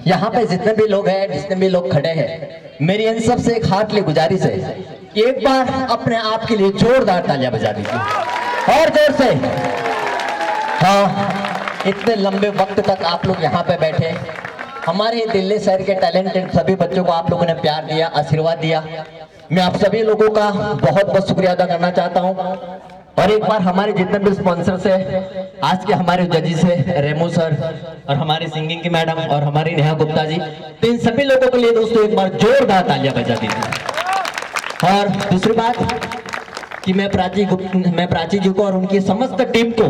यहाँ पे जितने भी लोग हैं, जितने भी लोग खड़े हैं, मेरी इन सब से एक हार्टली गुजारिश है कि एक बार अपने आप के लिए जोरदार तालियां बजा दीजिए और जोर से। हाँ, इतने लंबे वक्त तक आप लोग यहाँ पे बैठे, हमारे दिल्ली शहर के टैलेंटेड सभी बच्चों को आप लोगों ने प्यार दिया, आशीर्वाद दिया। मैं आप सभी लोगों का बहुत बहुत शुक्रिया अदा करना चाहता हूँ। और एक बार हमारे जितने भी स्पॉन्सर्स है, आज के हमारे जजेस है रेमू सर और हमारी सिंगिंग की मैडम और हमारी नेहा गुप्ता जी, तो इन सभी लोगों के लिए दोस्तों एक बार जोरदार तालियां बजा दीजिए। और दूसरी बात कि मैं प्राची जी को और उनकी समस्त टीम को,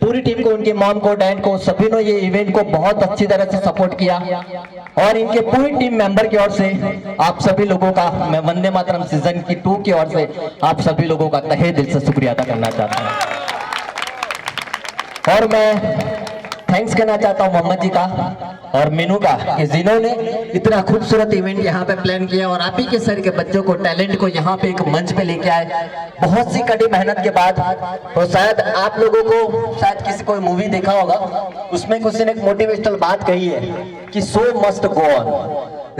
पूरी टीम को, उनकी मॉम को, डैड को, सभी ने ये इवेंट को बहुत अच्छी तरह से सपोर्ट किया। और इनके पूरी टीम मेंबर की ओर से आप सभी लोगों का मैं वंदे मातरम सीजन की 2 की ओर से आप सभी लोगों का तहे दिल से शुक्रिया अदा करना चाहता हूँ। और मैं थैंक्स कहना चाहता हूँ मोहम्मद जी का और मीनू का कि जिन्होंने इतना खूबसूरत इवेंट यहाँ पे प्लान किया और आप ही के सर के बच्चों को, टैलेंट को यहाँ पे एक मंच पे लेके आए बहुत सी कड़ी मेहनत के बाद। तो शायद आप लोगों को, शायद किसी कोई मूवी देखा होगा, उसमें किसी ने एक मोटिवेशनल बात कही है कि सो मस्ट गो ऑन।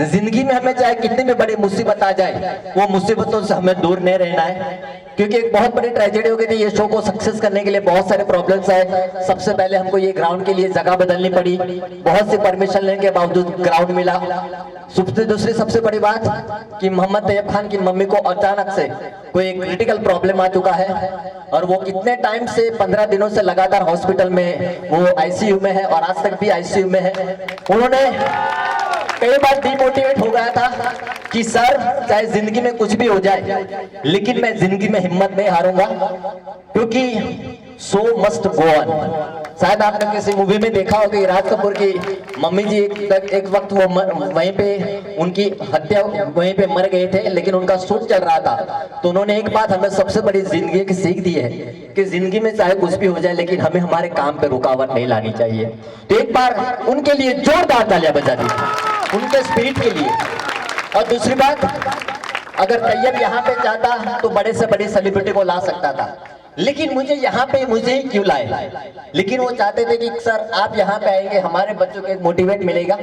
जिंदगी में हमें चाहे कितनी भी बड़ी मुसीबत आ जाए, वो मुसीबतों से हमें दूर नहीं रहना है, क्योंकि एक बहुत बड़ी ट्रेजेडी हो गई थी। ये शो को सक्सेस करने के लिए बहुत सारे प्रॉब्लम्स आए। सबसे पहले हमको ये ग्राउंड के लिए जगह बदलनी पड़ी, बहुत सी परमिशन लेने के बावजूद ग्राउंड मिला। दूसरी सबसे बड़ी बात कि मोहम्मद तैयब खान की मम्मी को अचानक से कोई एक क्रिटिकल प्रॉब्लम आ चुका है और वो कितने टाइम से 15 दिनों से लगातार हॉस्पिटल में वो आईसीयू में है और आज तक भी आईसीयू में है। उन्होंने कई बार डिमोटिवेट हो गया था कि सर चाहे जिंदगी में कुछ भी हो जाए, लेकिन मैं जिंदगी में हिम्मत नहीं हारूंगा, क्योंकि सो मस्ट गो ऑन। शायद आपने किसी मूवी में देखा होगा कि राज कपूर की मम्मी जी एक वक्त वो वहीं पे उनकी हत्या वहीं पे मर गए थे, लेकिन उनका शूट चल रहा था। तो उन्होंने एक बात हमें सबसे बड़ी जिंदगी की सीख दी है कि जिंदगी में चाहे कुछ भी हो जाए, लेकिन हमें हमारे काम पे रुकावट नहीं लानी चाहिए। तो एक बार उनके लिए जोरदार तालियां बजा दीजिए, उनके स्पिरिट के लिए। और दूसरी बात, अगर तैयब यहाँ पे चाहता तो बड़े से बड़े सेलिब्रिटी को ला सकता था, लेकिन मुझे ही क्यों लाए। लेकिन वो चाहते थे कि सर आप यहाँ पे आएंगे, हमारे बच्चों को एक मोटिवेट मिलेगा।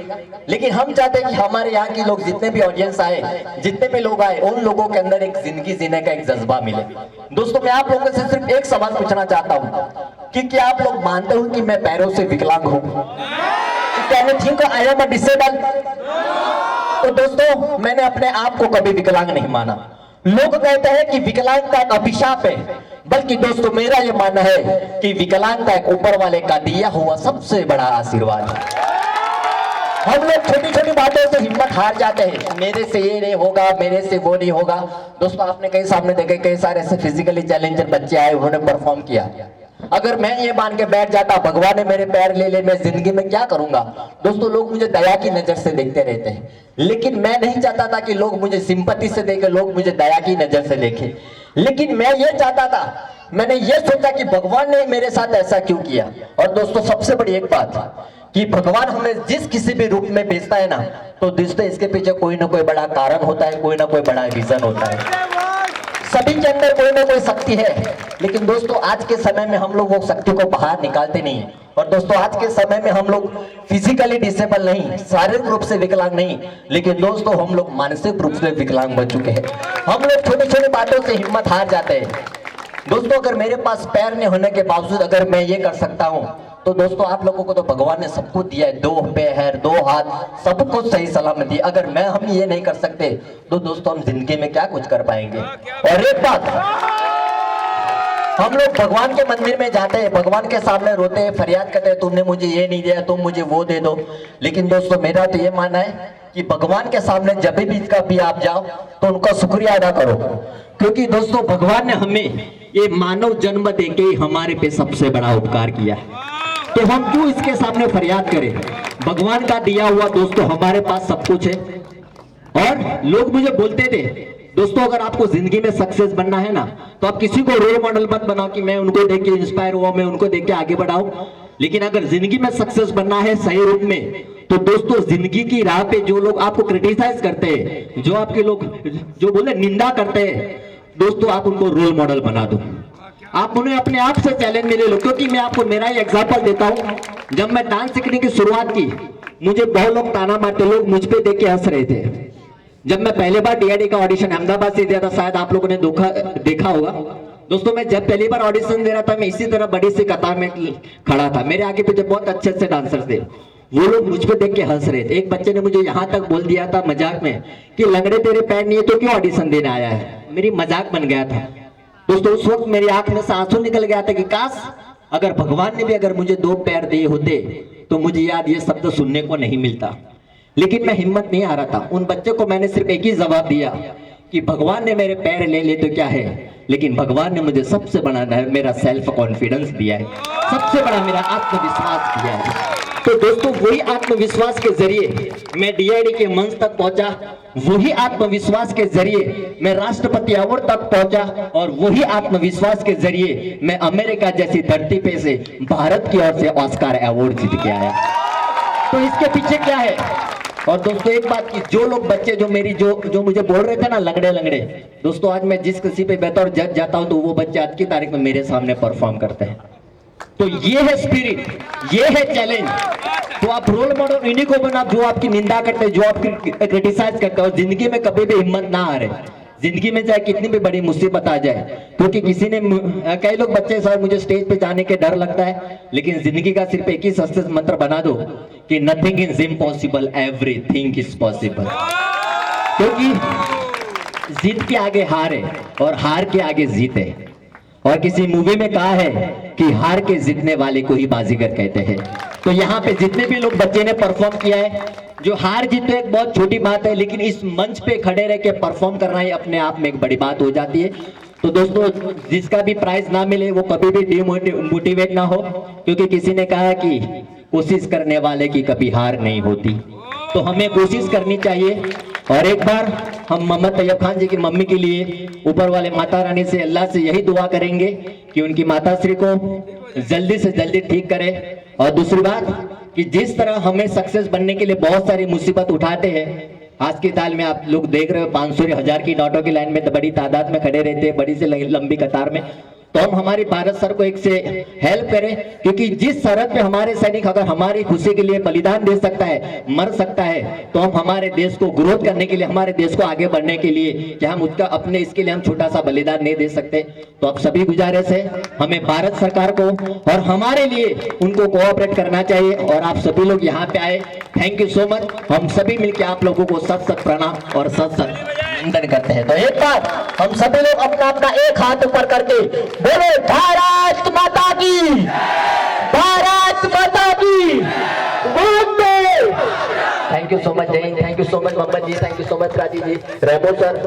लेकिन हम चाहते हैं कि हमारे यहाँ के लोग, जितने भी ऑडियंस आए, जितने भी लोग आए, उन लोगों के अंदर एक जिंदगी जीने का एक जज्बा मिले। दोस्तों, मैं आप लोगों से सिर्फ एक सवाल पूछना चाहता हूँ कि क्या आप लोग मानते हो कि मैं पैरों से विकलांग हूँ? Can you think I am a disable? तो दोस्तों, मैंने अपने आप को कभी विकलांग नहीं माना। लोग कहते हैं कि विकलांगता एक अभिशाप है, बल्कि दोस्तों मेरा यह मानना है कि विकलांगता एक ऊपर वाले का दिया हुआ सबसे बड़ा आशीर्वाद है। हम लोग छोटी छोटी बातों से हिम्मत हार जाते हैं, मेरे से ये नहीं होगा, मेरे से वो नहीं होगा। दोस्तों, आपने कई सामने देखे कई सारे ऐसे फिजिकली चैलेंजर बच्चे आए, उन्होंने परफॉर्म किया। अगर मैं ये मान के बैठ जाता भगवान ने मेरे पैर ले ले, मैं जिंदगी में क्या करूंगा? दोस्तों, लोग मुझे दया की नजर से देखते रहते हैं, लेकिन मैं नहीं चाहता था कि लोग मुझे सिंपैथी से देखें, लोग मुझे दया की नजर से देखें। लेकिन मैं ये चाहता था, मैंने ये सोचा कि भगवान ने मेरे साथ ऐसा क्यों किया। और दोस्तों, सबसे बड़ी एक बात कि भगवान हमें जिस किसी भी रूप में भेजता है ना, तो दोस्तों इसके पीछे कोई ना कोई बड़ा कारण होता है, कोई ना कोई बड़ा रीजन होता है। सभी के अंदर कोई ना कोई शक्ति है, लेकिन दोस्तों आज के समय में हम लोग वो शक्ति को बाहर निकालते नहीं है। और दोस्तों, आज के समय में हम लोग फिजिकली डिसेबल नहीं, शारीरिक रूप से विकलांग नहीं, लेकिन दोस्तों हम लोग मानसिक रूप से विकलांग बन चुके हैं। हम लोग छोटी छोटी बातों से हिम्मत हार जाते हैं। दोस्तों, अगर मेरे पास पैर नहीं होने के बावजूद अगर मैं ये कर सकता हूँ, तो दोस्तों आप लोगों को तो भगवान ने सब कुछ दिया है, 2 पैर 2 हाथ, सब कुछ सही सलामती। अगर हम ये नहीं कर सकते, तो दोस्तों हम जिंदगी में क्या कुछ कर पाएंगे? और एक बात, हम लोग भगवान के मंदिर में जाते हैं, भगवान के सामने रोते हैं, फरियाद करते हैं, तुमने मुझे ये नहीं दिया, तुम मुझे वो दे दो। लेकिन दोस्तों, मेरा तो ये मानना है कि भगवान के सामने जब भी आप जाओ तो उनका शुक्रिया अदा करो, क्योंकि दोस्तों भगवान ने हमें ये मानव जन्म देके हमारे पे सबसे बड़ा उपकार किया है। तो हम क्यों इसके सामने फरियाद करें? भगवान का दिया हुआ दोस्तों हमारे पास सब कुछ है। और लोग मुझे बोलते थे, दोस्तों अगर आपको जिंदगी में सक्सेस बनना है ना, तो आप किसी को रोल मॉडल मत बनाओ कि मैं उनको देख के इंस्पायर हुआ, मैं उनको देख के आगे बढ़ाऊं। लेकिन अगर जिंदगी में सक्सेस बनना है सही रूप में, तो दोस्तों जिंदगी की राह पे जो लोग आपको क्रिटिसाइज करते हैं, जो आपके लोग जो बोले निंदा करते हैं, दोस्तों आप उनको रोल मॉडल बना दो। आप उन्हें अपने आप से चैलेंज में ले लो। क्योंकि मैं आपको मेरा ही एग्जांपल देता हूं। जब मैं डांस सीखने की शुरुआत की, मुझे बहुत लोग ताना मारते, लोग मुझ पे देख के हंस रहे थे। जब मैं पहले बार डीआईडी का ऑडिशन अहमदाबाद से दिया था, शायद आप लोगों ने देखा होगा दोस्तों, मैं जब पहली बार ऑडिशन दे रहा था, मैं इसी तरह बड़ी सी कतार में खड़ा था। मेरे आगे पीछे बहुत अच्छे अच्छे डांसर्स थे, वो लोग मुझ पे देख के हंस रहे थे। एक बच्चे ने मुझे यहाँ तक बोल दिया था मजाक में कि लंगड़े तेरे पैर नहीं है तो क्यों ऑडिशन देने आया है। मेरी मजाक बन गया था दोस्तों। उस वक्त मेरी आंख में से आंसू निकल गया था कि काश अगर भगवान ने भी अगर मुझे 2 पैर दिए होते तो मुझे याद ये शब्द सुनने को नहीं मिलता। लेकिन मैं हिम्मत नहीं हारा था। उन बच्चे को मैंने सिर्फ एक ही जवाब दिया कि भगवान ने मेरे पैर ले तो क्या है, लेकिन भगवान ने मुझे सबसे बड़ा मेरा सेल्फ कॉन्फिडेंस दिया है, सबसे बड़ा मेरा आत्मविश्वास दिया है। तो दोस्तों वही आत्मविश्वास के जरिए मैं डीआईडी के मंच तक पहुंचा, वही आत्मविश्वास के जरिए मैं राष्ट्रपति अवार्ड तक पहुंचा, और वही आत्मविश्वास के जरिए मैं अमेरिका जैसी धरती पे से भारत की ओर से ऑस्कार अवार्ड जीत के आया। तो इसके पीछे क्या है? और दोस्तों एक बात की, जो लोग बच्चे जो मुझे बोल रहे थे ना लंगड़े, दोस्तों आज मैं जिस किसी पे बतौर जज जाता हूं तो वो बच्चे आज की तारीख में मेरे सामने परफॉर्म करते हैं। तो ये है स्पिरिट, ये है चैलेंज। तो आप रोल मॉडल इन्हीं को बना जो आपकी निंदा करते हैं, जो आपकी क्रिटिसाइज करते हैं, और जिंदगी में कभी भी हिम्मत ना हारे। जिंदगी में चाहे कितनी भी बड़ी मुसीबत आ जाए, क्योंकि किसी ने कई लोग बच्चे सर मुझे स्टेज पे जाने के डर लगता है, लेकिन जिंदगी का सिर्फ एक ही सक्सेस मंत्र बना दो कि nothing is impossible, everything is possible. क्योंकि जीत के आगे हार है और हार के आगे जीत है। और किसी मूवी में कहा है कि हार के जीतने वाले को ही बाजीगर कहते हैं। तो यहाँ पे जितने भी लोग बच्चे ने परफॉर्म किया है, जो हार जीत तो एक बहुत छोटी बात है, लेकिन इस मंच पे खड़े रह के परफॉर्म करना ही अपने आप में एक बड़ी बात हो जाती है। तो दोस्तों जिसका भी प्राइज ना मिले वो कभी भी डिमोटिवेट ना हो, क्योंकि किसी ने कहा कि कोशिश करने वाले की कभी हार नहीं होती। तो हमें कोशिश करनी चाहिए। और एक बार हम मोहम्मद तैयब खान जी की मम्मी के लिए ऊपर वाले माता रानी से अल्लाह से यही दुआ करेंगे कि उनकी माताश्री को जल्दी से जल्दी ठीक करे। और दूसरी बात कि जिस तरह हमें सक्सेस बनने के लिए बहुत सारी मुसीबत उठाते हैं, आज की ताल में आप लोग देख रहे हो 500 1000 की नोटों की लाइन में तो बड़ी तादाद में खड़े रहते हैं, बड़ी से लंबी कतार में। तो हम हमारी भारत सर को एक से हेल्प करें, क्योंकि जिस सरहद पे हमारे सैनिक अगर हमारी खुशी के लिए बलिदान दे सकता है, मर सकता है, तो हम हमारे देश को ग्रोथ करने के लिए, हमारे देश को आगे बढ़ने के लिए क्या हम उसका अपने इसके लिए हम छोटा सा बलिदान नहीं दे सकते? तो आप सभी गुजारिश है हमें भारत सरकार को और हमारे लिए उनको कोऑपरेट करना चाहिए। और आप सभी लोग यहाँ पे आए, थैंक यू सो मच। हम सभी मिलकर आप लोगों को सत सत प्रणाम और सत सत वंदन करते हैं। तो एक बार हम सभी लोग अपना अपना एक हाथ ऊपर करके बोलो भारत माता की, भारत माता की। Thank you so much Jai Hind, thank you so much Mohammed ji, thank you so much Prachi ji, Remo sir.